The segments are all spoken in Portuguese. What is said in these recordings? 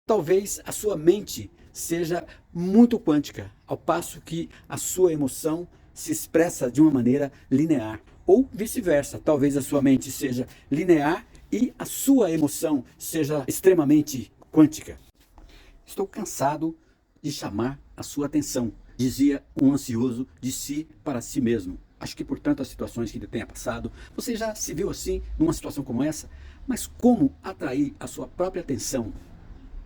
Talvez a sua mente seja muito quântica, ao passo que a sua emoção se expressa de uma maneira linear. Ou vice-versa, talvez a sua mente seja linear e a sua emoção seja extremamente quântica. Estou cansado de chamar a sua atenção, dizia um ansioso de si para si mesmo. Acho que por tantas situações que ele tenha passado, você já se viu assim, numa situação como essa? Mas como atrair a sua própria atenção?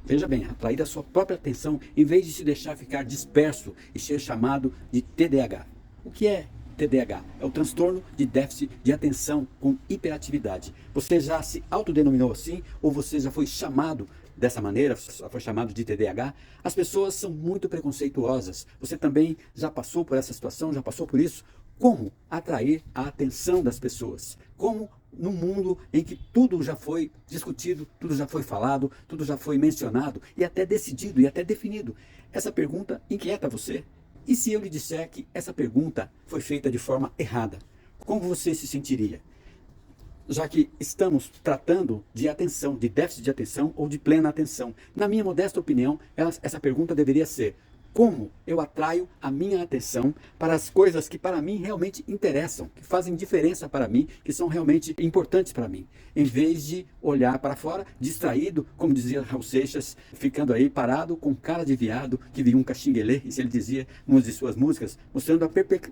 Veja bem, atrair a sua própria atenção em vez de se deixar ficar disperso e ser chamado de TDAH. O que é TDAH? É o transtorno de déficit de atenção com hiperatividade. Você já se autodenominou assim ou você já foi chamado dessa maneira, já foi chamado de TDAH? As pessoas são muito preconceituosas. Você também já passou por essa situação, já passou por isso? Como atrair a atenção das pessoas? Como num mundo em que tudo já foi discutido, tudo já foi falado, tudo já foi mencionado e até decidido e até definido? Essa pergunta inquieta você? E se eu lhe disser que essa pergunta foi feita de forma errada? Como você se sentiria? Já que estamos tratando de atenção, de déficit de atenção ou de plena atenção. Na minha modesta opinião, essa pergunta deveria ser: como eu atraio a minha atenção para as coisas que para mim realmente interessam, que fazem diferença para mim, que são realmente importantes para mim, em vez de olhar para fora, distraído, como dizia Raul Seixas, ficando aí parado com cara de viado que viu um caxinguelê, isso ele dizia em uma de suas músicas, mostrando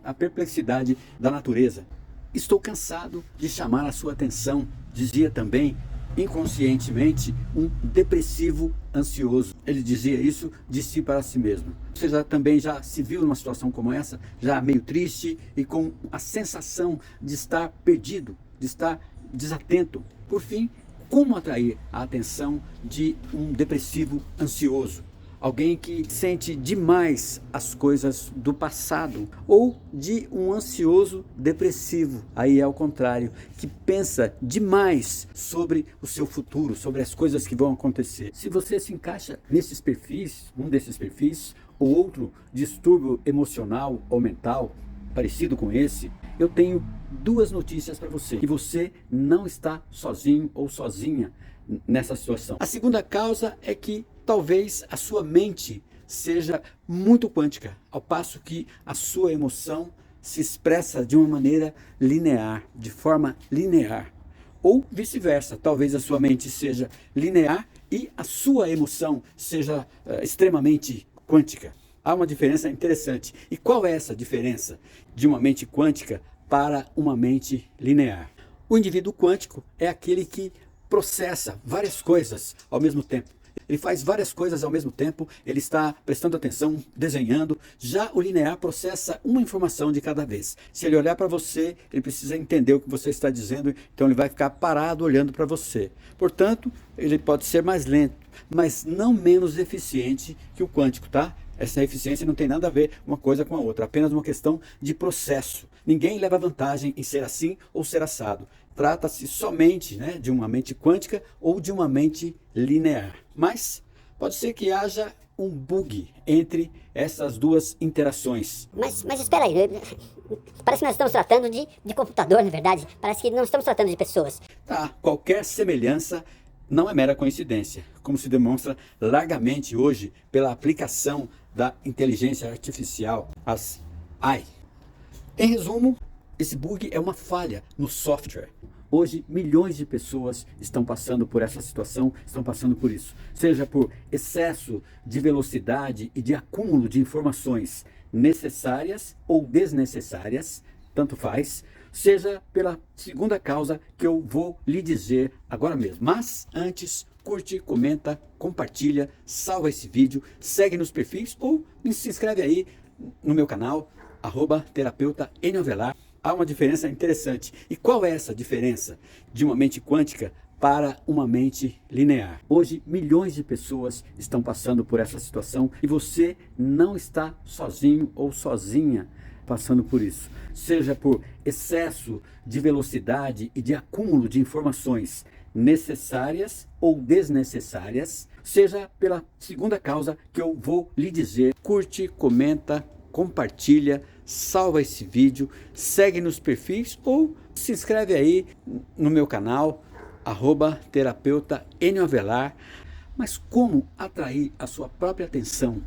a perplexidade da natureza. Estou cansado de chamar a sua atenção, dizia também inconscientemente um depressivo ansioso. Ele dizia isso de si para si mesmo. Você também já se viu numa situação como essa, já meio triste e com a sensação de estar perdido, de estar desatento. Por fim, como atrair a atenção de um depressivo ansioso? Alguém que sente demais as coisas do passado, ou de um ansioso depressivo, aí é o contrário, que pensa demais sobre o seu futuro, sobre as coisas que vão acontecer. Se você se encaixa nesses perfis, um desses perfis, ou outro distúrbio emocional ou mental parecido com esse, eu tenho duas notícias para você, que você não está sozinho ou sozinha nessa situação. A segunda causa é que talvez a sua mente seja muito quântica, ao passo que a sua emoção se expressa de uma maneira linear, de forma linear. Ou vice-versa, talvez a sua mente seja linear e a sua emoção seja extremamente quântica. Há uma diferença interessante. E qual é essa diferença de uma mente quântica para uma mente linear? O indivíduo quântico é aquele que processa várias coisas ao mesmo tempo. Ele faz várias coisas ao mesmo tempo, ele está prestando atenção, desenhando. Já o linear processa uma informação de cada vez. Se ele olhar para você, ele precisa entender o que você está dizendo, então ele vai ficar parado olhando para você. Portanto, ele pode ser mais lento, mas não menos eficiente que o quântico, tá? Essa eficiência não tem nada a ver uma coisa com a outra, apenas uma questão de processo. Ninguém leva vantagem em ser assim ou ser assado. Trata-se somente, de uma mente quântica ou de uma mente linear. Mas pode ser que haja um bug entre essas duas interações. Mas espera aí, parece que nós estamos tratando de computador, na verdade. Parece que não estamos tratando de pessoas. Tá, qualquer semelhança não é mera coincidência, como se demonstra largamente hoje pela aplicação da inteligência artificial, as AI. Em resumo, esse bug é uma falha no software. Hoje, milhões de pessoas estão passando por essa situação, estão passando por isso. Seja por excesso de velocidade e de acúmulo de informações necessárias ou desnecessárias, tanto faz, seja pela segunda causa que eu vou lhe dizer agora mesmo. Mas antes, curte, comenta, compartilha, salva esse vídeo, segue nos perfis ou se inscreve aí no meu canal, @terapeuta Enio Avelar. Há uma diferença interessante. E qual é essa diferença de uma mente quântica para uma mente linear? Hoje, milhões de pessoas estão passando por essa situação e você não está sozinho ou sozinha passando por isso. Seja por excesso de velocidade e de acúmulo de informações necessárias ou desnecessárias, seja pela segunda causa que eu vou lhe dizer. Curte, comenta, compartilha, salva esse vídeo, segue nos perfis ou se inscreve aí no meu canal, @terapeuta Enio Avelar. Mas como atrair a sua própria atenção?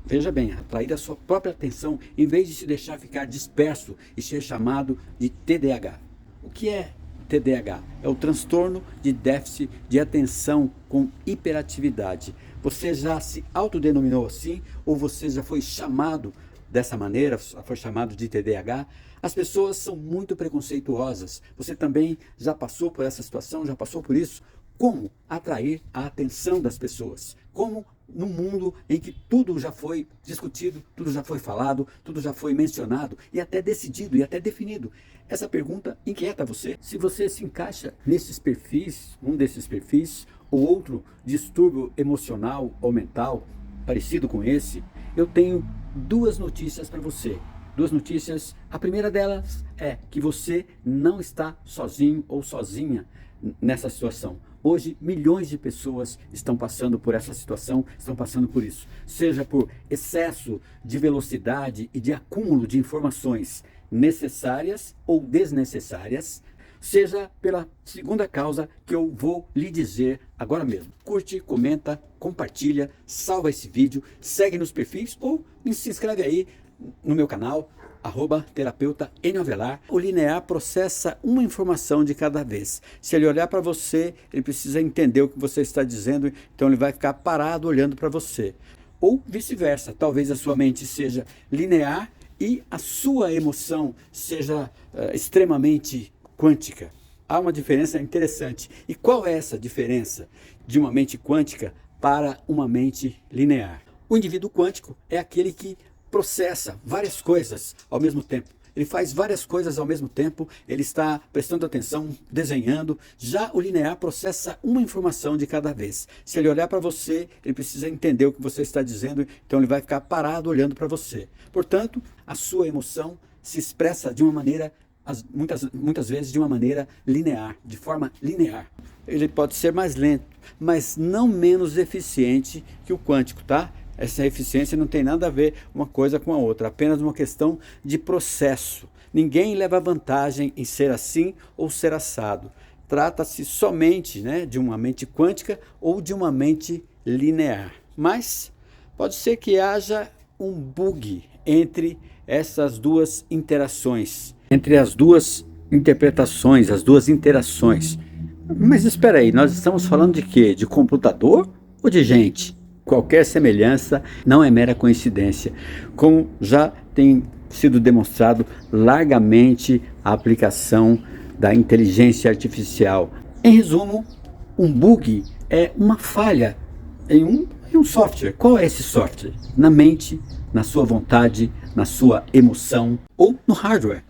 Veja bem, atrair a sua própria atenção em vez de se deixar ficar disperso e ser chamado de TDAH. O que é TDAH? É o transtorno de déficit de atenção com hiperatividade. Você já se autodenominou assim ou você já foi chamado dessa maneira, foi chamado de TDAH? As pessoas são muito preconceituosas. Você também já passou por essa situação, já passou por isso? Como atrair a atenção das pessoas? Como num mundo em que tudo já foi discutido, tudo já foi falado, tudo já foi mencionado e até decidido e até definido? Essa pergunta inquieta você. Se você se encaixa nesses perfis, um desses perfis, ou outro distúrbio emocional ou mental parecido com esse, eu tenho duas notícias para você. Duas notícias. A primeira delas é que você não está sozinho ou sozinha nessa situação. Hoje, milhões de pessoas estão passando por essa situação, estão passando por isso. Seja por excesso de velocidade e de acúmulo de informações necessárias ou desnecessárias, seja pela segunda causa que eu vou lhe dizer agora mesmo. Curte, comenta, compartilha, salva esse vídeo, segue nos perfis ou se inscreve aí no meu canal, @terapeuta Enio Avelar. O linear processa uma informação de cada vez. Se ele olhar para você, ele precisa entender o que você está dizendo, então ele vai ficar parado olhando para você. Ou vice-versa, talvez a sua mente seja linear e a sua emoção seja extremamente quântica. Há uma diferença interessante. E qual é essa diferença de uma mente quântica para uma mente linear? O indivíduo quântico é aquele que processa várias coisas ao mesmo tempo. Ele faz várias coisas ao mesmo tempo, ele está prestando atenção, desenhando. Já o linear processa uma informação de cada vez. Se ele olhar para você, ele precisa entender o que você está dizendo, então ele vai ficar parado olhando para você. Portanto, a sua emoção se expressa de uma maneira, muitas vezes de uma maneira linear, de forma linear. Ele pode ser mais lento, mas não menos eficiente que o quântico, tá? Essa eficiência não tem nada a ver uma coisa com a outra, apenas uma questão de processo. Ninguém leva vantagem em ser assim ou ser assado. Trata-se somente, de uma mente quântica ou de uma mente linear. Mas pode ser que haja um bug entre essas duas interações, entre as duas interpretações, as duas interações. Mas espera aí, nós estamos falando de quê? De computador ou de gente? Qualquer semelhança não é mera coincidência, como já tem sido demonstrado largamente a aplicação da inteligência artificial. Em resumo, um bug é uma falha em um software. Qual é esse software? Na mente, na sua vontade, na sua emoção ou no hardware,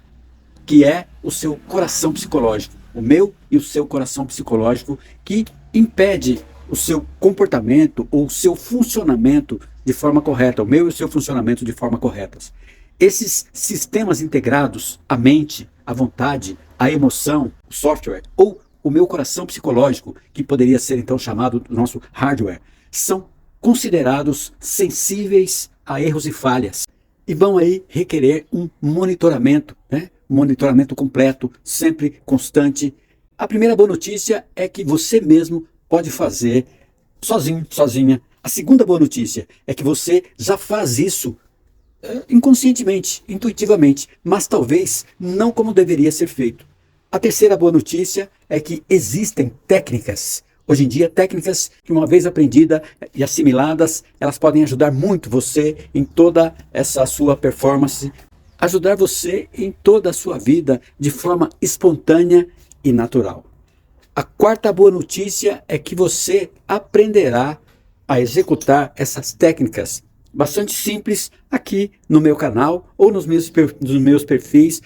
que é o seu coração psicológico, o meu e o seu coração psicológico, que impede o seu comportamento ou o seu funcionamento de forma correta, o meu e o seu funcionamento de forma correta. Esses sistemas integrados, a mente, a vontade, a emoção, o software ou o meu coração psicológico, que poderia ser então chamado do nosso hardware, são considerados sensíveis a erros e falhas e vão aí requerer um monitoramento, um monitoramento completo, sempre constante. A primeira boa notícia é que você mesmo pode fazer sozinho, sozinha. A segunda boa notícia é que você já faz isso inconscientemente, intuitivamente, mas talvez não como deveria ser feito. A terceira boa notícia é que existem técnicas, hoje em dia técnicas que uma vez aprendidas e assimiladas, elas podem ajudar muito você em toda essa sua performance, ajudar você em toda a sua vida de forma espontânea e natural. A quarta boa notícia é que você aprenderá a executar essas técnicas bastante simples aqui no meu canal ou nos meus perfis,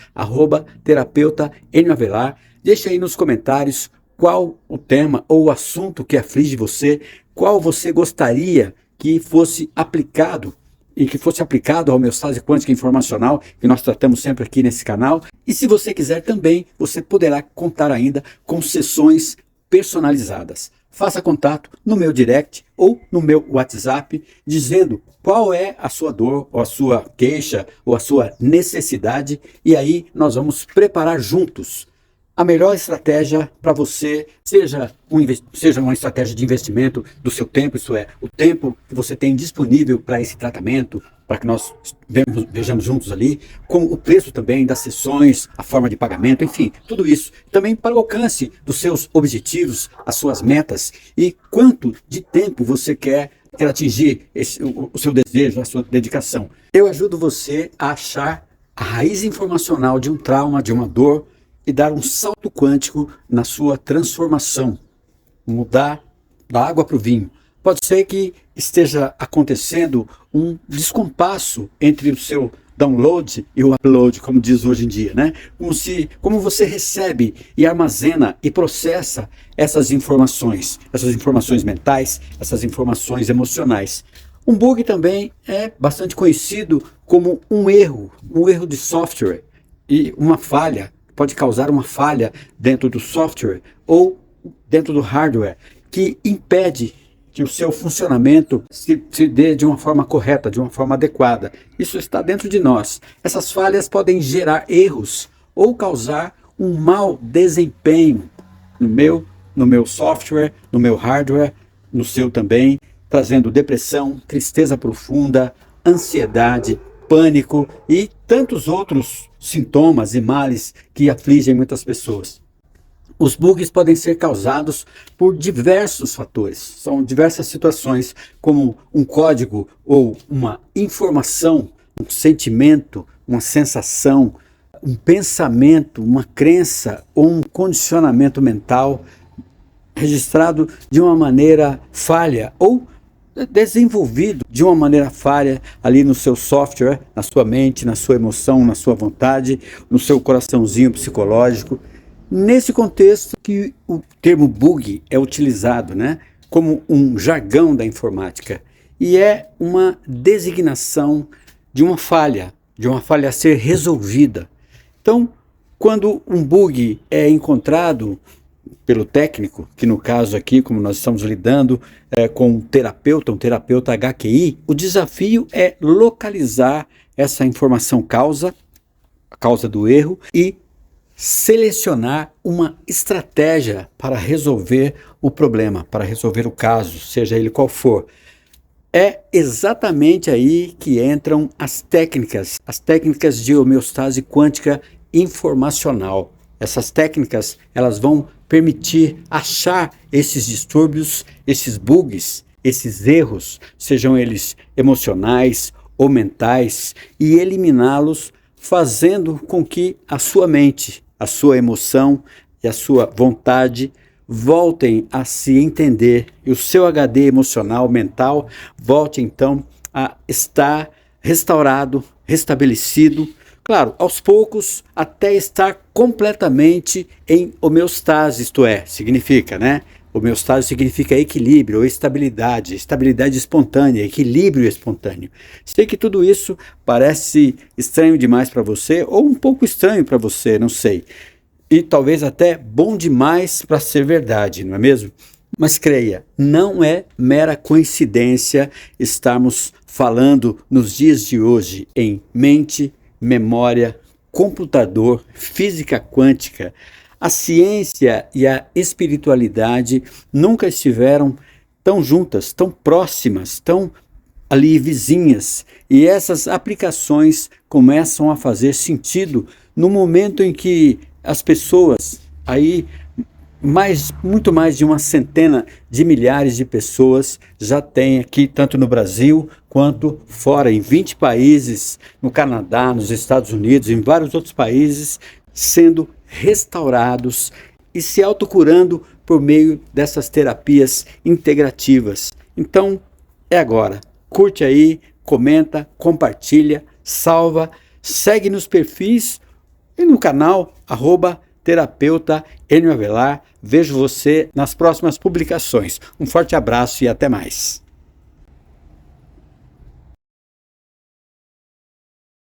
@terapeuta Enio Avelar. Deixa aí nos comentários qual o tema ou o assunto que aflige você, qual você gostaria que fosse aplicado e que fosse aplicado à homeostase quântica informacional, que nós tratamos sempre aqui nesse canal. E se você quiser também, você poderá contar ainda com sessões personalizadas. Faça contato no meu direct ou no meu WhatsApp, dizendo qual é a sua dor, ou a sua queixa, ou a sua necessidade, e aí nós vamos preparar juntos a melhor estratégia para você, seja uma estratégia de investimento do seu tempo, isso é, o tempo que você tem disponível para esse tratamento, para que nós vejamos juntos ali, como o preço também das sessões, a forma de pagamento, enfim, tudo isso. Também para o alcance dos seus objetivos, as suas metas e quanto de tempo você quer atingir o seu desejo, a sua dedicação. Eu ajudo você a achar a raiz informacional de um trauma, de uma dor e dar um salto quântico na sua transformação, mudar da água para o vinho. Pode ser que esteja acontecendo um descompasso entre o seu download e o upload, como diz hoje em dia, né? Como você recebe e armazena e processa essas informações mentais, essas informações emocionais. Um bug também é bastante conhecido como um erro de software e uma falha, pode causar uma falha dentro do software ou dentro do hardware que impede que o seu funcionamento se dê de uma forma correta, de uma forma adequada. Isso está dentro de nós. Essas falhas podem gerar erros ou causar um mau desempenho no meu software, no meu hardware, no seu também, trazendo depressão, tristeza profunda, ansiedade, pânico e tantos outros sintomas e males que afligem muitas pessoas. Os bugs podem ser causados por diversos fatores, são diversas situações, como um código ou uma informação, um sentimento, uma sensação, um pensamento, uma crença ou um condicionamento mental registrado de uma maneira falha ou desenvolvido de uma maneira falha ali no seu software, na sua mente, na sua emoção, na sua vontade, no seu coraçãozinho psicológico. Nesse contexto que o termo bug é utilizado, né, como um jargão da informática, e é uma designação de uma falha a ser resolvida. Então, quando um bug é encontrado pelo técnico, que no caso aqui, como nós estamos lidando com um terapeuta HQI, o desafio é localizar essa informação a causa do erro, e selecionar uma estratégia para resolver o problema, para resolver o caso, seja ele qual for. É exatamente aí que entram as técnicas de homeostase quântica informacional. Essas técnicas, elas vão permitir achar esses distúrbios, esses bugs, esses erros, sejam eles emocionais ou mentais, e eliminá-los, fazendo com que a sua mente, a sua emoção e a sua vontade voltem a se entender e o seu HD emocional, mental, volte então a estar restaurado, restabelecido, claro, aos poucos, até estar completamente em homeostase, isto é, significa, né? Homeostase significa equilíbrio ou estabilidade espontânea, equilíbrio espontâneo. Sei que tudo isso parece estranho demais para você, ou um pouco estranho para você, não sei. E talvez até bom demais para ser verdade, não é mesmo? Mas creia, não é mera coincidência estarmos falando nos dias de hoje em mente, memória, computador, física quântica. A ciência e a espiritualidade nunca estiveram tão juntas, tão próximas, tão ali vizinhas. E essas aplicações começam a fazer sentido no momento em que as pessoas, aí muito mais de uma centena de milhares de pessoas já têm aqui, tanto no Brasil quanto fora, em 20 países, no Canadá, nos Estados Unidos, em vários outros países, sendo restaurados e se autocurando por meio dessas terapias integrativas. Então, é agora. Curte aí, comenta, compartilha, salva, segue nos perfis e no canal @terapeuta Enio Avelar. Vejo você nas próximas publicações. Um forte abraço e até mais.